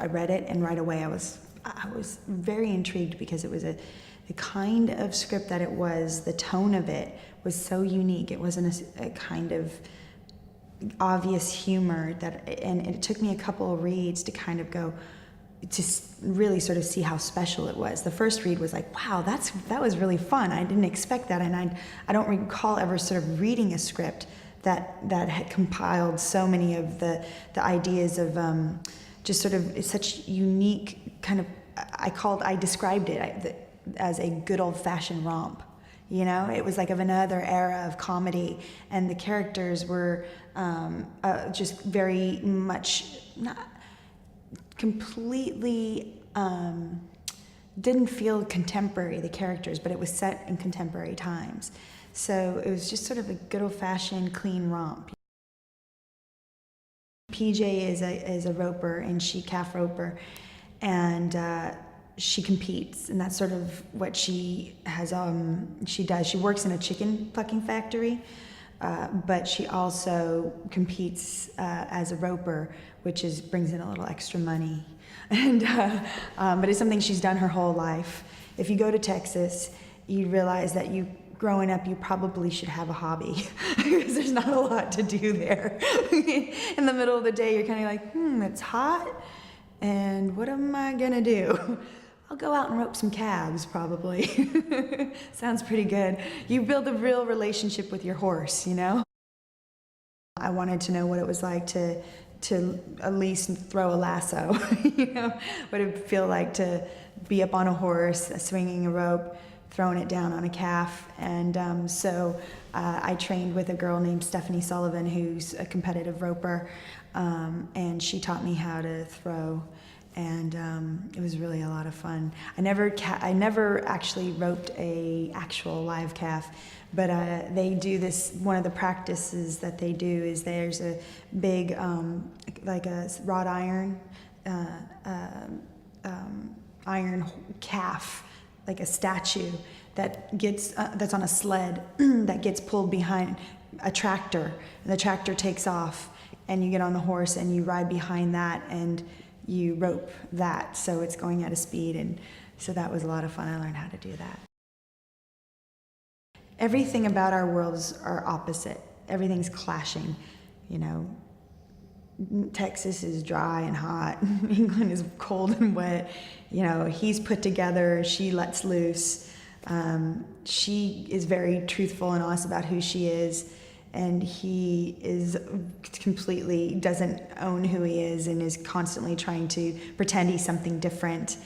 I read it, and right away I was very intrigued, because it was the kind of script that it was. The tone of it was so unique. It wasn't a kind of obvious humor and it took me a couple of reads to kind of go to really sort of see how special it was. The first read was like, wow, that was really fun. I didn't expect that, and I don't recall ever sort of reading a script that had compiled so many of the ideas of just sort of such unique kind of. I described it as a good old-fashioned romp. You know, it was like of another era of comedy, and the characters were just very much not completely, didn't feel contemporary, the characters, but it was set in contemporary times. So it was just sort of a good old-fashioned clean romp. PJ is a roper, and she calf roper, and she competes, and that's sort of what she has. She does. She works in a chicken plucking factory, but she also competes as a roper, which brings in a little extra money. And but it's something she's done her whole life. If you go to Texas, you realize that growing up, you probably should have a hobby, because there's not a lot to do there. In the middle of the day, you're kind of like, it's hot, and what am I gonna do? I'll go out and rope some calves, probably. Sounds pretty good. You build a real relationship with your horse, you know? I wanted to know what it was like to at least throw a lasso, you know? What it would feel like to be up on a horse, swinging a rope, throwing it down on a calf. And so I trained with a girl named Stephanie Sullivan, who's a competitive roper, and she taught me how to throw. And it was really a lot of fun. I never actually roped a actual live calf, but they do this. One of the practices that they do is there's a big, like a wrought iron, iron calf, like a statue that gets that's on a sled that gets pulled behind a tractor, and the tractor takes off, and you get on the horse and you ride behind that, and you rope that, so it's going at a speed. And so that was a lot of fun. I learned how to do that. Everything about our worlds are opposite. Everything's clashing. You know, Texas is dry and hot. England is cold and wet. You know, he's put together, she lets loose. She is very truthful and honest about who she is, and he is completely doesn't own who he is and is constantly trying to pretend he's something different.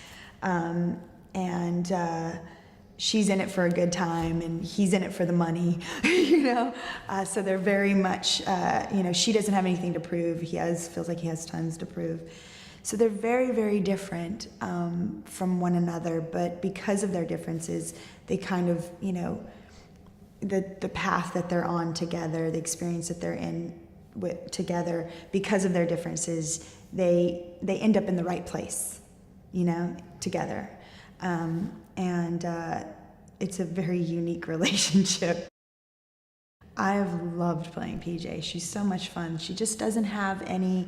She's in it for a good time, and he's in it for the money, you know? So they're very much, you know, she doesn't have anything to prove. Feels like he has tons to prove. So they're very, very different from one another, but because of their differences, they kind of, you know, the path that they're on together, the experience that they're in together, because of their differences, they end up in the right place, you know, together. It's a very unique relationship. I've loved playing PJ. She's so much fun. She just doesn't have any,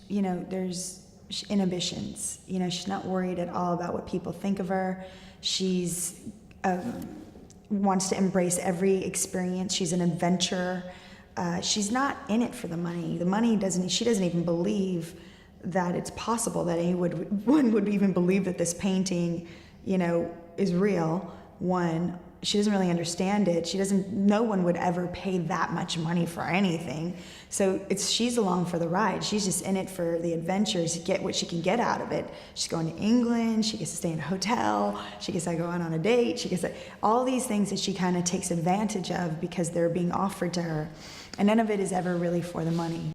you know, there's inhibitions. You know, she's not worried at all about what people think of her. She's wants to embrace every experience. She's an adventurer. She's not in it for the money. The money she doesn't even believe that it's possible that anyone would even believe that this painting, you know, is real. One, she doesn't really understand it. No one would ever pay that much money for anything. So she's along for the ride. She's just in it for the adventures, to get what she can get out of it. She's going to England, she gets to stay in a hotel, she gets to go on a date, she gets all these things that she kind of takes advantage of because they're being offered to her. And none of it is ever really for the money.